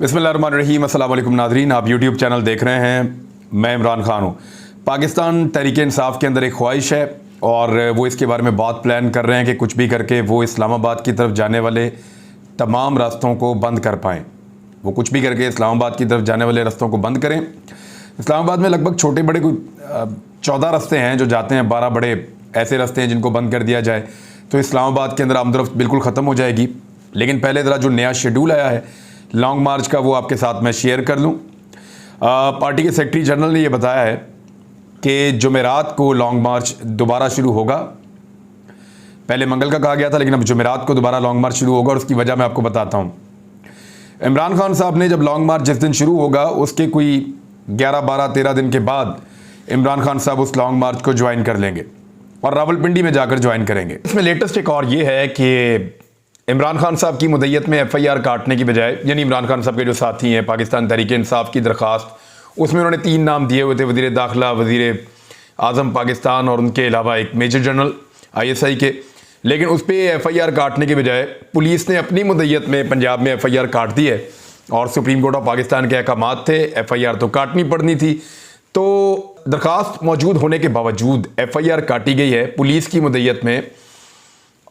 बिस्मिल्लाहिर्रहमानिर्रहीम। अस्सलाम वालेकुम नाज़रीन, आप यूट्यूब चैनल देख रहे हैं। मैं इमरान खान हूँ। पाकिस्तान तहरीक-ए-इंसाफ के अंदर एक ख्वाहिश है और वो इसके बारे में बहुत प्लान कर रहे हैं कि कुछ भी करके वो इस्लामाबाद की तरफ जाने वाले तमाम रास्तों को बंद कर पाएँ। वो कुछ भी करके इस्लामाबाद की तरफ जाने वाले रास्तों को बंद करें। इस्लामाबाद में लगभग छोटे बड़े कोई 14 रास्ते हैं जो जाते हैं, 12 बड़े ऐसे रास्ते हैं जिनको बंद कर दिया जाए तो इस्लामाबाद के अंदर आमदरफ्त बिल्कुल ख़त्म हो जाएगी। लेकिन पहले ज़रा जो नया शेड्यूल आया है लॉन्ग मार्च का, वो आपके साथ मैं शेयर कर लूँ। पार्टी के सेक्रेटरी जनरल ने ये बताया है कि जुमेरात को लॉन्ग मार्च दोबारा शुरू होगा। पहले मंगल का कहा गया था, लेकिन अब जुमेरात को दोबारा लॉन्ग मार्च शुरू होगा और उसकी वजह मैं आपको बताता हूँ। इमरान खान साहब ने जब लॉन्ग मार्च जिस दिन शुरू होगा उसके कोई 11, 12, 13 दिन के बाद इमरान खान साहब उस लॉन्ग मार्च को ज्वाइन कर लेंगे और रावलपिंडी में जाकर ज्वाइन करेंगे। इसमें लेटेस्ट एक और ये है कि इमरान खान साहब की मुद्दत में FIR काटने की बजाय, यानी इमरान खान साहब के जो साथी हैं पाकिस्तान तहरीक-ए-इंसाफ की दरख्वास्त, उसमें उन्होंने 3 नाम दिए हुए थे, वज़ीर दाखिला, वज़ीर आज़म पाकिस्तान और उनके अलावा एक मेजर जनरल ISI के। लेकिन उस पर FIR काटने की बजाय पुलिस ने अपनी मुद्दत में पंजाब में FIR काट दी है और सुप्रीम कोर्ट ऑफ पाकिस्तान के अहकामात थे, FIR तो काटनी पड़नी थी। तो दरख्वास्त मौजूद होने के बावजूद FIR काटी गई है पुलिस की मुद्दत में,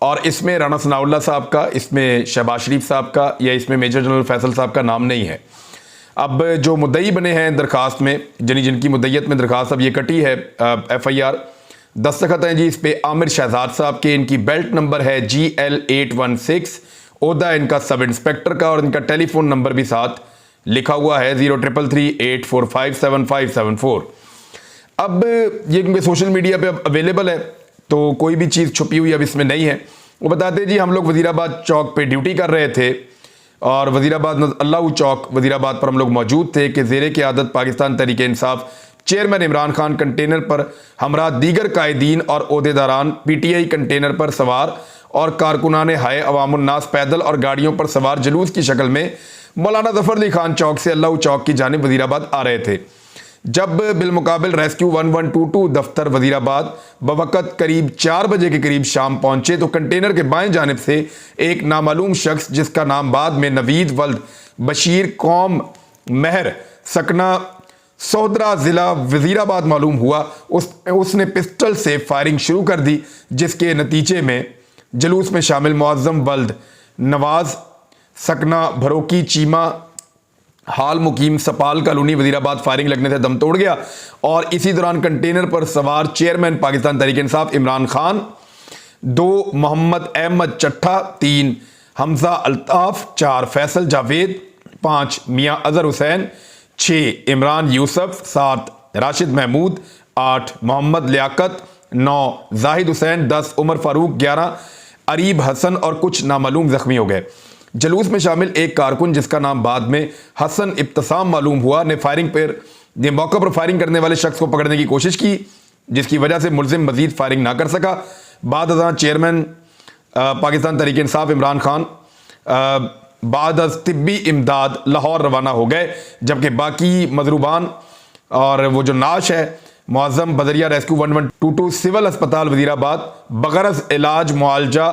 और इसमें राना सनाउल्लाह साहब का, इसमें शहबाज शरीफ साहब का या इसमें मेजर जनरल फैसल साहब का नाम नहीं है। अब जो मुद्दई बने हैं दरखास्त में, जिनकी मुद्दत में दरखास्त अब ये कटी है FIR, दस्तखत हैं जी इस पे आमिर शहजाद साहब के। इनकी बेल्ट नंबर है GL816, ओहदा इनका सब इंस्पेक्टर का, और इनका टेलीफोन नंबर भी साथ लिखा हुआ है 033384575774। अब ये क्योंकि सोशल मीडिया पे अब अवेलेबल है तो कोई भी चीज़ छुपी हुई अब इसमें नहीं है। वो बताते हैं जी हम लोग वज़ीराबाद चौक पे ड्यूटी कर रहे थे और वज़ीराबाद अल्लाह चौक वज़ीराबाद पर हम लोग मौजूद थे कि ज़ेरे क़यादत पाकिस्तान तहरीक-ए-इंसाफ चेयरमैन इमरान खान कंटेनर पर हमरा दीगर कायदीन और ओहदेदारान PTI कंटेनर पर सवार और कारकुनाने हाय अवामुन्नास पैदल और गाड़ियों पर सवार जुलूस की शक्ल में मौलाना ज़फ़र अली खान चौक से अल्लाह चौक की जानिब वज़ीराबाद आ रहे थे। जब बिलमुकाबिल रेस्क्यू 1122 दफ्तर वज़ीराबाद बवक़्त करीब 4 बजे के करीब शाम पहुंचे तो कंटेनर के बाएं जानिब से एक नामालूम शख्स, जिसका नाम बाद में नवीद वल्द बशीर कौम महर सकना सोहदरा ज़िला वज़ीराबाद मालूम हुआ, उसने पिस्टल से फायरिंग शुरू कर दी, जिसके नतीजे में जुलूस में शामिल मुअज़्ज़म वल्द नवाज सकना भरोकी चीमा हाल मुकीम सपाल कॉलोनी वज़ीराबाद फायरिंग लगने से दम तोड़ गया। और इसी दौरान कंटेनर पर सवार चेयरमैन पाकिस्तान तहरीक-ए-इंसाफ इमरान खान, 2 मोहम्मद अहमद चट्ठा, 3 हमजा अल्ताफ़, 4 फैसल जावेद, 5 मियाँ अज़हर हुसैन, 6 इमरान यूसुफ, 7 राशिद महमूद, 8 मोहम्मद लियाकत, 9 जाहिद हुसैन, 10 उमर फारूक, 11 अरीब हसन और कुछ नामालूम ज़ख्मी हो गए। जुलूस में शामिल एक कारकुन, जिसका नाम बाद में हसन इब्तसाम मालूम हुआ, ने मौके पर फायरिंग करने वाले शख्स को पकड़ने की कोशिश की, जिसकी वजह से मुलजिम मजीद फायरिंग ना कर सका। बाद अज़ां चेयरमैन पाकिस्तान तहरीक-ए-इंसाफ इमरान खान बाद अज़ तिब्बी इमदाद लाहौर रवाना हो गए, जबकि बाकी मजरूबान और वो जो नाश है मुअज़्ज़म बदरिया रेस्क्यू 1122 सिविल अस्पताल वज़ीराबाद बगरज़ इलाज मुआलजा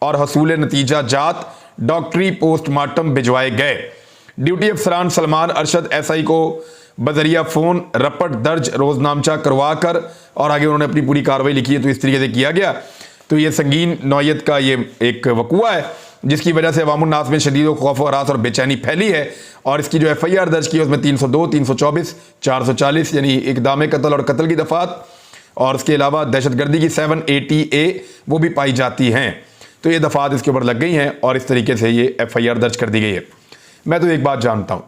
और हसूल नतीजा जात डॉक्टरी पोस्टमार्टम भिजवाए गए। ड्यूटी अफसरान सलमान अरशद SI को बजरिया फ़ोन रपट दर्ज रोजनामचा करवा कर और आगे उन्होंने अपनी पूरी कार्रवाई लिखी है। तो इस तरीके से किया गया। तो ये संगीन नौयत का ये एक वक़ुआ है जिसकी वजह से अवामुन्नास में शदीद खौफ व हरास और बेचैनी फैली है। और इसकी जो FIR दर्ज की है उसमें 302, 324, 440 यानी इक़दाम कत्ल और कत्ल की दफ़ात, और उसके अलावा दहशतगर्दी की 780A वो भी पाई जाती हैं। तो ये दफ़ात इसके ऊपर लग गई हैं और इस तरीके से ये FIR दर्ज कर दी गई है। मैं तो एक बात जानता हूँ,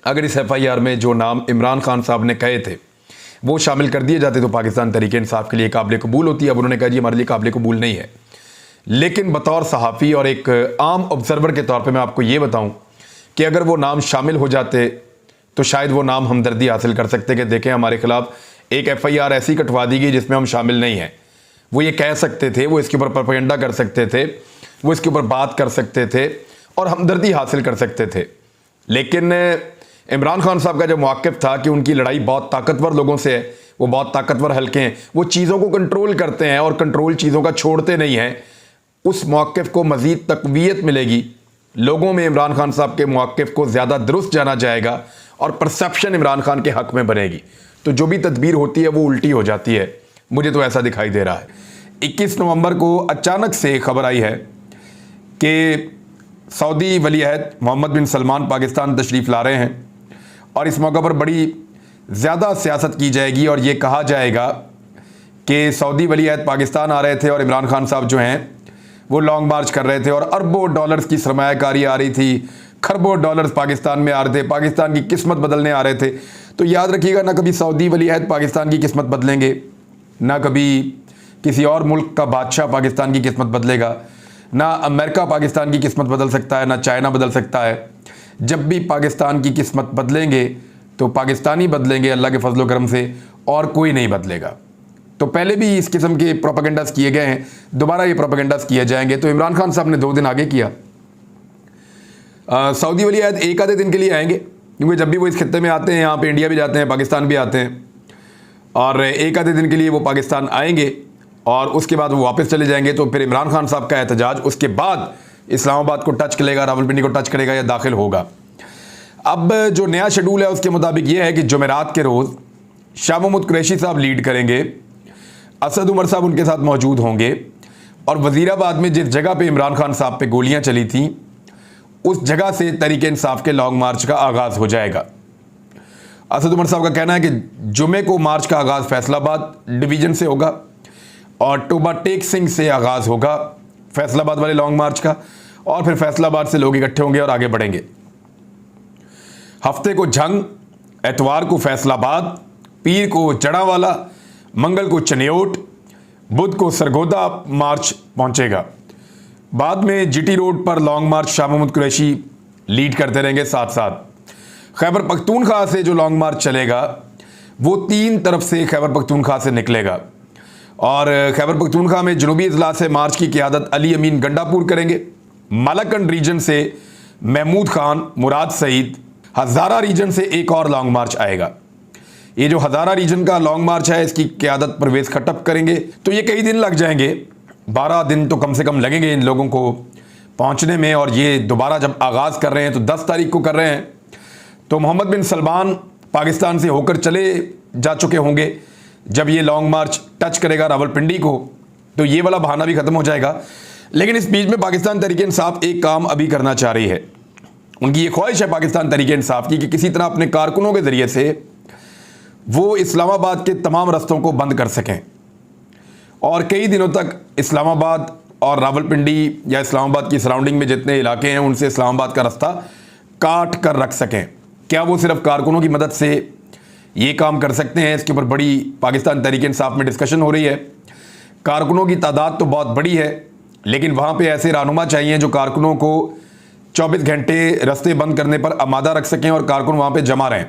अगर इस FIR में जो नाम इमरान खान साहब ने कहे थे वो शामिल कर दिए जाते तो पाकिस्तान तहरीक-ए-इंसाफ के लिए काबिल कबूल होती है। अब उन्होंने कहा जी हमारे लिए काबिल कबूल नहीं है। लेकिन बतौर सहाफ़ी और एक आम ऑब्जर्वर के तौर पर मैं आपको ये बताऊँ कि अगर वो नाम शामिल हो जाते तो शायद वो नाम हमदर्दी हासिल कर सकते कि देखें हमारे खिलाफ एक FIR ऐसी कटवा दी गई जिसमें हम शामिल नहीं हैं। वो ये कह सकते थे, वो इसके ऊपर प्रोपेगेंडा कर सकते थे, वो इसके ऊपर बात कर सकते थे और हमदर्दी हासिल कर सकते थे। लेकिन इमरान खान साहब का जो मौक़िफ़ था कि उनकी लड़ाई बहुत ताकतवर लोगों से है, वो बहुत ताकतवर हल्के हैं, वो चीज़ों को कंट्रोल करते हैं और कंट्रोल चीज़ों का छोड़ते नहीं हैं, उस मौक़िफ़ को मज़ीद तक़वियत मिलेगी लोगों में इमरान खान साहब के मौक़िफ़ को ज़्यादा दुरुस्त जाना जाएगा और परसेप्शन इमरान खान के हक़ में बनेगी, तो जो भी तदबीर होती है वो उल्टी हो जाती है। मुझे तो ऐसा दिखाई दे रहा है। 21 नवंबर को अचानक से खबर आई है कि सऊदी वली अहद मोहम्मद बिन सलमान पाकिस्तान तशरीफ़ ला रहे हैं और इस मौका पर बड़ी ज़्यादा सियासत की जाएगी और ये कहा जाएगा कि सऊदी वली अहद पाकिस्तान आ रहे थे और इमरान खान साहब जो हैं वो लॉन्ग मार्च कर रहे थे और अरबों डॉलर्स की सरमायाकारी आ रही थी, खरबों डॉलर्स पाकिस्तान में आ रहे थे, पाकिस्तान की किस्मत बदलने आ रहे थे। तो याद रखिएगा, ना कभी सऊदी वली अहद पाकिस्तान की किस्मत बदलेंगे, ना कभी किसी और मुल्क का बादशाह पाकिस्तान की किस्मत बदलेगा, ना अमेरिका पाकिस्तान की किस्मत बदल सकता है, ना चाइना बदल सकता है। जब भी पाकिस्तान की किस्मत बदलेंगे तो पाकिस्तानी बदलेंगे अल्लाह के फजल करम से, और कोई नहीं बदलेगा। तो पहले भी इस किस्म के प्रोपेगेंडास किए गए हैं, दोबारा ये प्रोपेगेंडास किए जाएंगे। तो इमरान खान साहब ने 2 दिन आगे किया। सऊदी वली अहद एक आधे दिन के लिए आएंगे, क्योंकि जब भी वो इस खित्ते में आते हैं, यहाँ पे इंडिया भी जाते हैं, पाकिस्तान भी आते हैं, और एक आधे दिन के लिए वो पाकिस्तान आएंगे और उसके बाद वो वापस चले जाएंगे। तो फिर इमरान खान साहब का एहतजाज उसके बाद इस्लामाबाद को टच करेगा, रावलपिंडी को टच करेगा या दाखिल होगा। अब जो नया शेड्यूल है उसके मुताबिक ये है कि जुमेरात के रोज़ शाह महमूद कुरैशी साहब लीड करेंगे, असद उमर साहब उनके साथ मौजूद होंगे और वज़ीराबाद में जिस जगह पे इमरान खान साहब पे गोलियां चली थीं उस जगह से तहरीक-ए-इंसाफ के लॉन्ग मार्च का आगाज़ हो जाएगा। असद उमर साहब का कहना है कि जुमे को मार्च का आगाज़ फैसलाबाद डिवीज़न से होगा और टोबा टेक सिंह से आगाज़ होगा फैसलाबाद वाले लॉन्ग मार्च का, और फिर फैसलाबाद से लोग इकट्ठे होंगे और आगे बढ़ेंगे। हफ्ते को झंग, एतवार को फैसलाबाद, पीर को जड़ावाला, मंगल को चनियोट, बुध को सरगोदा मार्च पहुंचेगा। बाद में जीटी रोड पर लॉन्ग मार्च शाह महमूद कुरैशी लीड करते रहेंगे। साथ साथ खैबर पख्तूनख्वा से जो लॉन्ग मार्च चलेगा वो 3 तरफ से खैबर पख्तूनख्वा से निकलेगा और खैबर पख्तूनख्वा में जनूबी इजला से मार्च की क़ियादत अली अमीन गंडापुर करेंगे। मालाकंड रीजन से महमूद खान, मुराद सईद, हज़ारा रीजन से एक और लॉन्ग मार्च आएगा। ये जो हज़ारा रीजन का लॉन्ग मार्च है इसकी क़ियादत परवेज़ खट्टप करेंगे। तो ये कई दिन लग जाएंगे, 12 दिन तो कम से कम लगेंगे इन लोगों को पहुंचने में। और ये दोबारा जब आगाज़ कर रहे हैं तो 10 तारीख को कर रहे हैं, तो मोहम्मद बिन सलमान पाकिस्तान से होकर चले जा चुके होंगे जब ये लॉन्ग मार्च टच करेगा रावलपिंडी को, तो ये वाला बहाना भी ख़त्म हो जाएगा। लेकिन इस बीच में पाकिस्तान तहरीक-ए-इंसाफ एक काम अभी करना चाह रही है। उनकी ये ख्वाहिश है पाकिस्तान तहरीक-ए-इंसाफ की कि किसी तरह अपने कारकुनों के ज़रिए से वो इस्लामाबाद के तमाम रस्तों को बंद कर सकें और कई दिनों तक इस्लामाबाद और रावलपिंडी या इस्लामाबाद की सराउंडिंग में जितने इलाके हैं उनसे इस्लामाबाद का रास्ता काट कर रख सकें। क्या वो सिर्फ कारकुनों की मदद से ये काम कर सकते हैं? इसके ऊपर बड़ी पाकिस्तान तहरीक-ए-इंसाफ में डिस्कशन हो रही है। कारकुनों की तादाद तो बहुत बड़ी है, लेकिन वहाँ पे ऐसे रहनुमा चाहिए जो कारकुनों को 24 घंटे रास्ते बंद करने पर आमादा रख सकें और कारकुन वहाँ पे जमा रहें।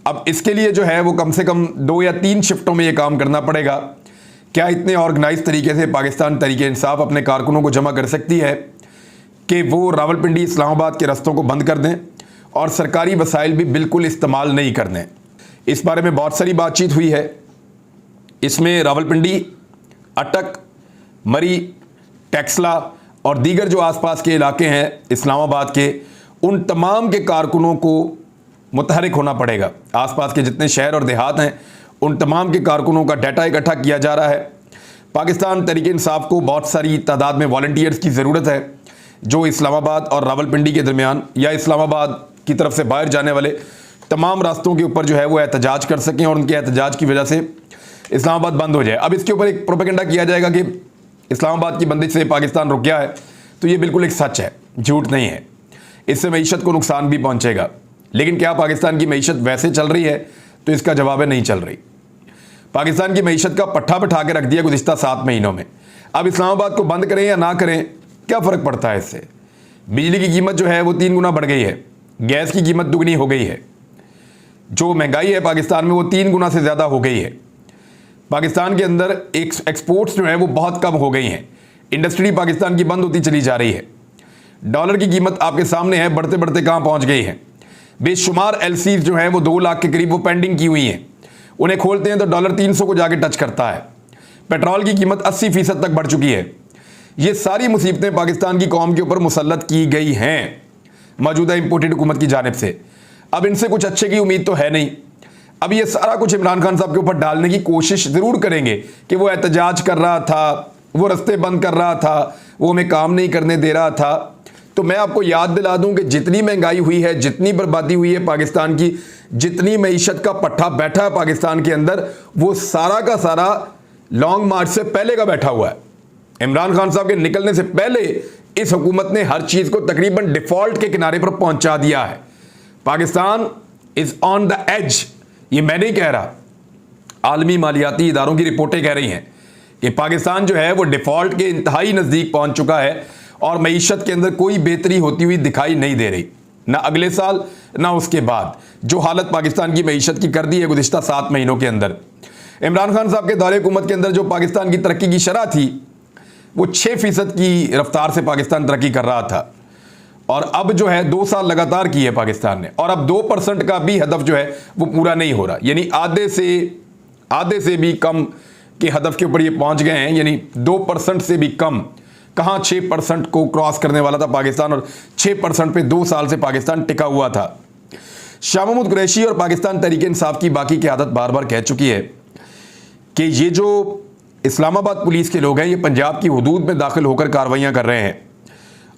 अब इसके लिए जो है वो कम से कम 2 या 3 शिफ्टों में ये काम करना पड़ेगा। क्या इतने ऑर्गेनाइज तरीके से पाकिस्तान तहरीक-ए-इंसाफ अपने कारकुनों को जमा कर सकती है कि वो रावलपिंडी इस्लामाबाद के रस्तों को बंद कर दें और सरकारी वसाइल भी बिल्कुल इस्तेमाल नहीं कर दें? इस बारे में बहुत सारी बातचीत हुई है। इसमें रावलपिंडी, अटक, मरी, टेक्सला और दीगर जो आसपास के इलाके हैं इस्लामाबाद के, उन तमाम के कारकुनों को मुतहरिक होना पड़ेगा। आसपास के जितने शहर और देहात हैं उन तमाम के कारकुनों का डाटा इकट्ठा किया जा रहा है। पाकिस्तान तहरीक-ए-इंसाफ को बहुत सारी तादाद में वॉलंटियर्स की ज़रूरत है जो इस्लामाबाद और रावलपिंडी के दरमियान या इस्लामाबाद की तरफ से बाहर जाने वाले तमाम रास्तों के ऊपर जो है वो एहतजाज कर सकें और उनके एहतजाज की वजह से इस्लामाबाद बंद हो जाए। अब इसके ऊपर एक प्रोपेगेंडा किया जाएगा कि इस्लामाबाद की बंदिश से पाकिस्तान रुक गया है, तो ये बिल्कुल एक सच है, झूठ नहीं है। इससे मईशत को नुकसान भी पहुंचेगा। लेकिन क्या पाकिस्तान की मईशत वैसे चल रही है? तो इसका जवाब है नहीं चल रही। पाकिस्तान की मईशत का पट्टा बिठा के रख दिया गुज़िश्ता 7 महीनों में। अब इस्लामाबाद को बंद करें या ना करें, क्या फ़र्क पड़ता है इससे? बिजली की कीमत जो है वो 3 गुना बढ़ गई है, गैस की कीमत दुगनी हो गई है, जो महंगाई है पाकिस्तान में वो 3 गुना से ज़्यादा हो गई है। पाकिस्तान के अंदर एक्सपोर्ट्स जो है वो बहुत कम हो गई हैं। इंडस्ट्री पाकिस्तान की बंद होती चली जा रही है। डॉलर की कीमत आपके सामने है, बढ़ते बढ़ते कहाँ पहुँच गई है। बेशुमार एलसीज जो है वो 2 लाख के करीब वो पेंडिंग की हुई हैं। उन्हें खोलते हैं तो डॉलर 300 को जाके टच करता है। पेट्रोल की कीमत 80% तक बढ़ चुकी है। ये सारी मुसीबतें पाकिस्तान की कौम के ऊपर मुसल्लत की गई हैं मौजूदा इंपोर्टेड हुकूमत की जानिब से। अब इनसे कुछ अच्छे की उम्मीद तो है नहीं। अब ये सारा कुछ इमरान खान साहब के ऊपर डालने की कोशिश ज़रूर करेंगे कि वो एहतजाज कर रहा था, वो रास्ते बंद कर रहा था, वो हमें काम नहीं करने दे रहा था। तो मैं आपको याद दिला दूं कि जितनी महंगाई हुई है, जितनी बर्बादी हुई है पाकिस्तान की, जितनी मईशत का पट्टा बैठा है पाकिस्तान के अंदर, वो सारा का सारा लॉन्ग मार्च से पहले का बैठा हुआ है। इमरान खान साहब के निकलने से पहले इस हुकूमत ने हर चीज़ को तकरीबन डिफॉल्ट के किनारे पर पहुंचा दिया है। Pakistan is on the edge. ये मैं नहीं कह रहा, आलमी मालियाती इदारों की रिपोर्टें कह रही हैं कि पाकिस्तान जो है वो डिफॉल्ट के इंतहाई नज़दीक पहुंच चुका है और मईशत के अंदर कोई बेहतरी होती हुई दिखाई नहीं दे रही, ना अगले साल ना उसके बाद। जो हालत पाकिस्तान की मईशत की कर दी है गुज़िश्ता 7 महीनों के अंदर। इमरान खान साहब के दौरे हुकूमत के अंदर जो पाकिस्तान की तरक्की की शरह थी वो 6% की रफ्तार से पाकिस्तान तरक्की कर रहा था, और अब जो है 2 साल लगातार की है पाकिस्तान ने, और अब 2% का भी हदफ जो है वो पूरा नहीं हो रहा। यानी आधे से भी कम के हदफ के ऊपर ये पहुंच गए हैं। यानी 2% से भी कम, कहां 6% को क्रॉस करने वाला था पाकिस्तान, और 6% पे 2 साल से पाकिस्तान टिका हुआ था। शाह महमूद कुरैशी और पाकिस्तान तहरीक इंसाफ की बाकी क़यादत बार बार कह चुकी है कि ये जो इस्लामाबाद पुलिस के लोग हैं ये पंजाब की हुदूद में दाखिल होकर कार्रवाइयाँ कर रहे हैं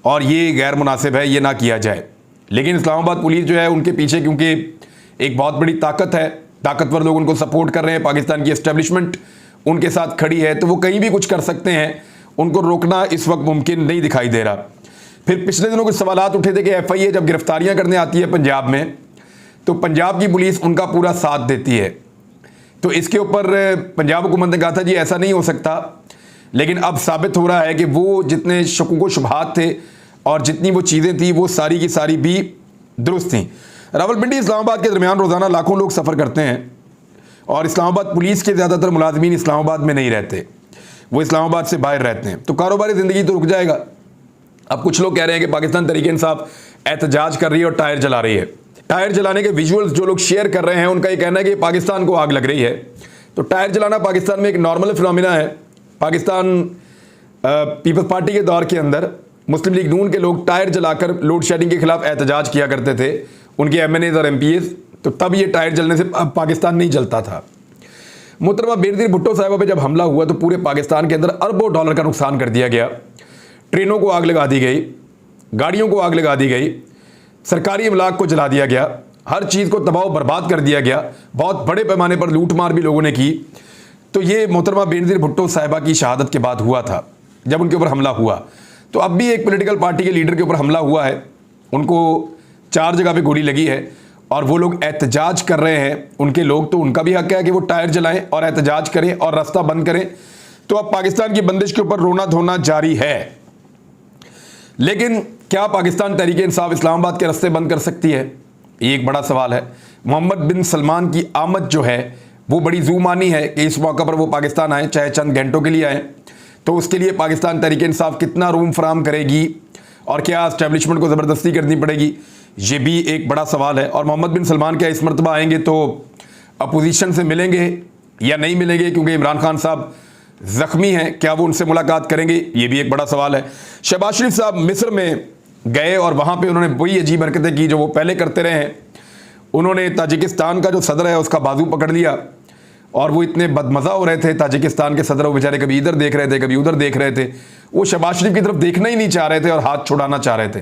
और ये गैर मुनासिब है, ये ना किया जाए। लेकिन इस्लामाबाद पुलिस जो है उनके पीछे क्योंकि एक बहुत बड़ी ताकत है, ताकतवर लोग उनको सपोर्ट कर रहे हैं, पाकिस्तान की एस्टेब्लिशमेंट उनके साथ खड़ी है, तो वो कहीं भी कुछ कर सकते हैं। उनको रोकना इस वक्त मुमकिन नहीं दिखाई दे रहा। फिर पिछले दिनों कुछ सवालात उठे थे कि FIA जब गिरफ्तारियां करने आती है पंजाब में तो पंजाब की पुलिस उनका पूरा साथ देती है। तो इसके ऊपर पंजाब हुकूमत ने कहा था जी ऐसा नहीं हो सकता, लेकिन अब साबित हो रहा है कि वो जितने शकुक व शुबहात थे और जितनी वो चीज़ें थी वो सारी की सारी भी दुरुस्त थी। रावलपिंडी इस्लामाबाद के दरमियान रोज़ाना लाखों लोग सफ़र करते हैं और इस्लामाबाद पुलिस के ज़्यादातर मुलाजमीन इस्लामाबाद में नहीं रहते, वो इस्लामाबाद से बाहर रहते हैं। तो कारोबारी ज़िंदगी तो रुक जाएगा। अब कुछ लोग कह रहे हैं कि पाकिस्तान तहरीक इंसाफ एहतजाज कर रही है और टायर जला रही है। टायर जलाने के विजुअल्स जो लोग शेयर कर रहे हैं उनका ये कहना है कि पाकिस्तान को आग लग रही है। तो टायर जलाना पाकिस्तान में एक नॉर्मल फिनोमिना है। पाकिस्तान पीपल्स पार्टी के दौर के अंदर मुस्लिम लीग नून के लोग टायर जलाकर लोड शेडिंग के खिलाफ एहतजाज किया करते थे, उनके MNAs और MPs। तो तब ये टायर जलने से पाकिस्तान नहीं जलता था। मोहतरमा बेनज़ीर भुट्टो साहिबा पे जब हमला हुआ तो पूरे पाकिस्तान के अंदर अरबों डॉलर का नुकसान कर दिया गया। ट्रेनों को आग लगा दी गई, गाड़ियों को आग लगा दी गई, सरकारी इमलाक को जला दिया गया, हर चीज़ को तबाह बर्बाद कर दिया गया। बहुत बड़े पैमाने पर लूट मार भी लोगों ने की। तो ये मोहतरमा बेनज़ीर भुट्टो साहिबा की शहादत के बाद हुआ था जब उनके ऊपर हमला हुआ। तो अब भी एक पॉलिटिकल पार्टी के लीडर के ऊपर हमला हुआ है, उनको 4 जगह पे गोली लगी है और वो लोग एहतजाज कर रहे हैं। उनके लोग, तो उनका भी हक है कि वो टायर जलाएं और एहतजाज करें और रास्ता बंद करें। तो अब पाकिस्तान की बंदिश के ऊपर रोना धोना जारी है। लेकिन क्या पाकिस्तान तहरीक इंसाफ इस्लामाबाद के रास्ते बंद कर सकती है? ये एक बड़ा सवाल है। मोहम्मद बिन सलमान की आमद जो है वो बड़ी ज़ूमानी है कि इस मौका पर वो पाकिस्तान आए, चाहे चंद घंटों के लिए आए। तो उसके लिए पाकिस्तान तहरीक इंसाफ कितना रूम फराम करेगी और क्या एस्टेब्लिशमेंट को ज़बरदस्ती करनी पड़ेगी, ये भी एक बड़ा सवाल है। और मोहम्मद बिन सलमान क्या इस मरतबा आएंगे तो अपोजिशन से मिलेंगे या नहीं मिलेंगे, क्योंकि इमरान खान साहब ज़ख्मी हैं, क्या वो उनसे मुलाकात करेंगे, ये भी एक बड़ा सवाल है। शहबाज शरीफ साहब मिस्र में गए और वहाँ पे उन्होंने वही अजीब हरकतें की जो वो पहले करते रहे हैं। उन्होंने ताजिकिस्तान का जो सदर है उसका बाजू पकड़ लिया और वो इतने बदमज़ा हो रहे थे ताजिकिस्तान के सदर, वो बेचारे कभी इधर देख रहे थे कभी उधर देख रहे थे, वो शहबाज शरीफ की तरफ देखना ही नहीं चाह रहे थे और हाथ छुड़ाना चाह रहे थे।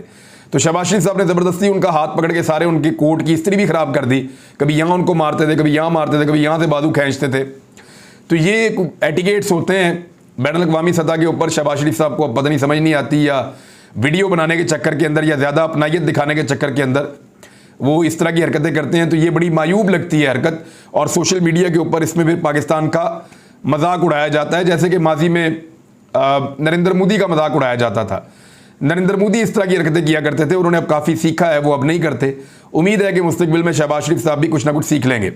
तो शहबाज शरीफ साहब ने ज़बरदस्ती उनका हाथ पकड़ के सारे उनकी कोट की इस्त्री भी ख़राब कर दी, कभी यहाँ उनको मारते थे, कभी यहाँ मारते थे, कभी यहाँ से बाजू खींचते थे। तो ये एटिकेट्स होते हैं बैनुल अक़वामी सतह के ऊपर। शहबाज शरीफ साहब को अब पता नहीं समझ नहीं आती, या वीडियो बनाने के चक्कर के अंदर या ज़्यादा अपनायत दिखाने के चक्कर के अंदर वो इस तरह की हरकतें करते हैं। तो ये बड़ी मायूब लगती है हरकत, और सोशल मीडिया के ऊपर इसमें फिर पाकिस्तान का मजाक उड़ाया जाता है, जैसे कि माजी में नरेंद्र मोदी का मजाक उड़ाया जाता था। नरेंद्र मोदी इस तरह की हरकतें किया करते थे, उन्होंने अब काफ़ी सीखा है, वो अब नहीं करते। उम्मीद है कि मुस्तकबिल में शहबाज शरीफ साहब भी कुछ ना कुछ सीख लेंगे।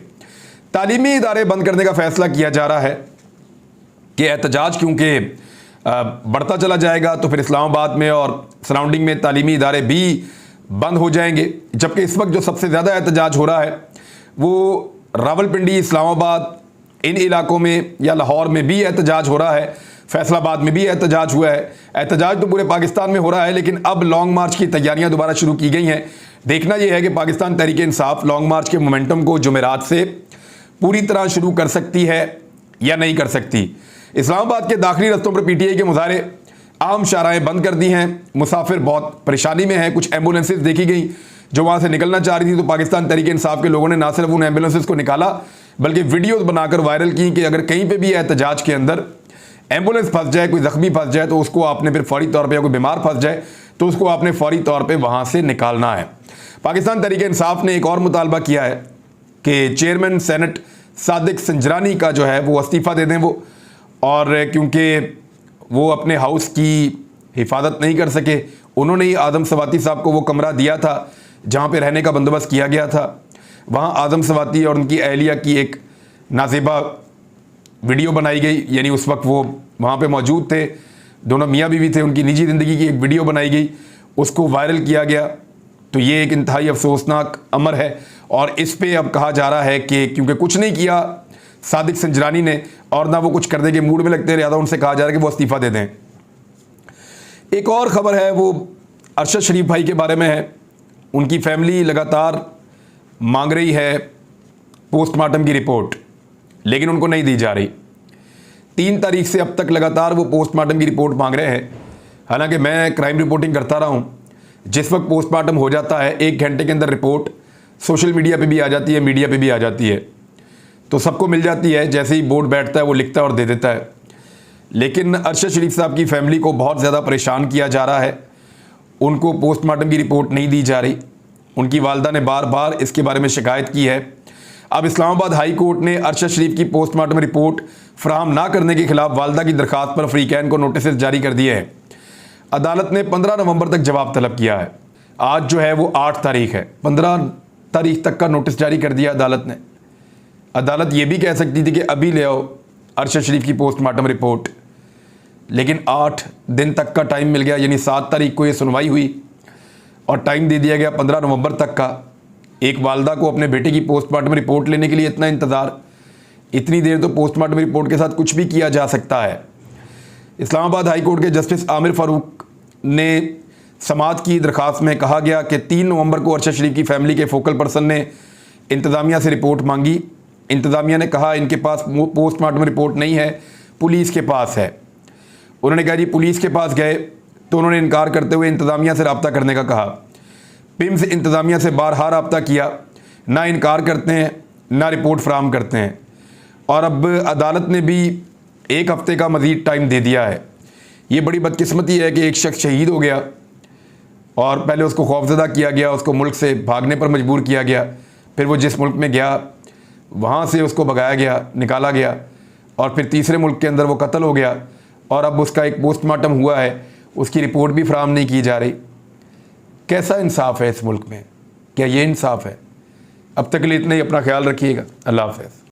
तालीमी इदारे बंद करने का फैसला किया जा रहा है कि एहतजाज क्योंकि बढ़ता चला जाएगा तो फिर इस्लामाबाद में और सराउंडिंग में तालीमी इदारे भी बंद हो जाएंगे। जबकि इस वक्त जो सबसे ज़्यादा एहतजाज हो रहा है वो रावलपिंडी, इस्लामाबाद, इन इलाकों में या लाहौर में भी एहतजाज हो रहा है। फैसलाबाद में भी एहतजाज हुआ है। एहतजाज तो पूरे पाकिस्तान में हो रहा है, लेकिन अब लॉन्ग मार्च की तैयारियां दोबारा शुरू की गई हैं। देखना यह है कि पाकिस्तान तहरीक इंसाफ लॉन्ग मार्च के मोमेंटम को जुमेरात से पूरी तरह शुरू कर सकती है या नहीं कर सकती। इस्लामाबाद के दाखिली रस्तों पर पीटीआई के मुजाहरे, आम शाहराएं बंद कर दी हैं, मुसाफिर बहुत परेशानी में हैं। कुछ एम्बुलेंसेज देखी गई जो वहाँ से निकलना चाह रही थी, तो पाकिस्तान तहरीक इंसाफ के लोगों ने ना सिर्फ उन एम्बुलेंसेज को निकाला बल्कि वीडियोज बनाकर वायरल की कि अगर कहीं पर भी एहतजाज के अंदर एम्बुलेंस फंस जाए, कोई जख्मी फंस जाए तो उसको आपने फिर फौरी तौर पर, या कोई बीमार फंस जाए तो उसको आपने फौरी तौर पर वहाँ से निकालना है। पाकिस्तान तहरीक इंसाफ ने एक और मुतालबा किया है कि चेयरमैन सेनेट सादिक संजरानी का जो है वो इस्तीफ़ा दे दें वो, और क्योंकि वो अपने हाउस की हिफाजत नहीं कर सके, उन्होंने ही आदम सवाती साहब को वो कमरा दिया था जहाँ पे रहने का बंदोबस्त किया गया था। वहाँ आदम सवाती और उनकी अहलिया की एक नाज़ेबा वीडियो बनाई गई, यानी उस वक्त वो वहाँ पे मौजूद थे, दोनों मियाँ बीवी थे, उनकी निजी ज़िंदगी की एक वीडियो बनाई गई, उसको वायरल किया गया। तो ये एक इंतहाई अफसोसनाक अमर है, और इस पे अब कहा जा रहा है कि क्योंकि कुछ नहीं किया सादिक संजरानी ने और ना वो कुछ करने के मूड में लगते हैं, लिहाजा उनसे कहा जा रहा है कि वो इस्तीफ़ा दे दें। एक और ख़बर है वो अरशद शरीफ भाई के बारे में है। उनकी फैमिली लगातार मांग रही है पोस्टमार्टम की रिपोर्ट, लेकिन उनको नहीं दी जा रही। 3 तारीख से अब तक लगातार वो पोस्टमार्टम की रिपोर्ट मांग रहे हैं। हालांकि मैं क्राइम रिपोर्टिंग करता रहा हूँ, जिस वक्त पोस्टमार्टम हो जाता है 1 घंटे के अंदर रिपोर्ट सोशल मीडिया पे भी आ जाती है, मीडिया पे भी आ जाती है, तो सबको मिल जाती है। जैसे ही बोर्ड बैठता है वो लिखता है और दे देता है। लेकिन अरशद शरीफ साहब की फैमिली को बहुत ज़्यादा परेशान किया जा रहा है, उनको पोस्टमार्टम की रिपोर्ट नहीं दी जा रही। उनकी वालदा ने बार बार इसके बारे में शिकायत की है। अब इस्लामाबाद हाई कोर्ट ने अरशद शरीफ की पोस्टमार्टम रिपोर्ट फराहम ना करने के खिलाफ वालदा की दरखास्त पर फ्रीकैन को नोटिस जारी कर दिए हैं। अदालत ने 15 नवंबर तक जवाब तलब किया है। आज जो है वो 8 तारीख है, 15 तारीख तक का नोटिस जारी कर दिया अदालत ने। अदालत ये भी कह सकती थी कि अभी ले आओ अरशद शरीफ की पोस्टमार्टम रिपोर्ट, लेकिन 8 दिन तक का टाइम मिल गया, यानी 7 तारीख को ये सुनवाई हुई और टाइम दे दिया गया 15 नवंबर तक का। एक वालदा को अपने बेटे की पोस्टमार्टम रिपोर्ट लेने के लिए इतना इंतज़ार, इतनी देर तो पोस्टमार्टम रिपोर्ट के साथ कुछ भी किया जा सकता है। इस्लामाबाद हाई कोर्ट के जस्टिस आमिर फारूक ने समाअत की दरखास्त में कहा गया कि 3 नवंबर को अरशद शरीफ की फैमिली के फोकल पर्सन ने इंतज़ामिया से रिपोर्ट मांगी। इंतज़ामिया ने कहा इनके पास पोस्टमार्टम रिपोर्ट नहीं है, पुलिस के पास है। उन्होंने कहा जी पुलिस के पास गए तो उन्होंने इनकार करते हुए इंतज़ामिया से रब्ता करने का कहा। पिम्स इंतज़ामिया से बारहा रब्ता किया, ना इनकार करते हैं ना रिपोर्ट फराहम करते हैं, और अब अदालत ने भी 1 हफ़्ते का मज़ीद टाइम दे दिया है। ये बड़ी बदकिस्मती है कि एक शख्स शहीद हो गया और पहले उसको खौफजदा किया गया, उसको मुल्क से भागने पर मजबूर किया गया, फिर वो जिस मुल्क में गया वहाँ से उसको भगाया गया, निकाला गया, और फिर तीसरे मुल्क के अंदर वो कत्ल हो गया, और अब उसका एक पोस्टमार्टम हुआ है, उसकी रिपोर्ट भी फराहम नहीं की जा रही। कैसा इंसाफ है इस मुल्क में? क्या ये इंसाफ है? अब तक के लिए इतना ही, अपना ख्याल रखिएगा। अल्लाह हाफ़िज़।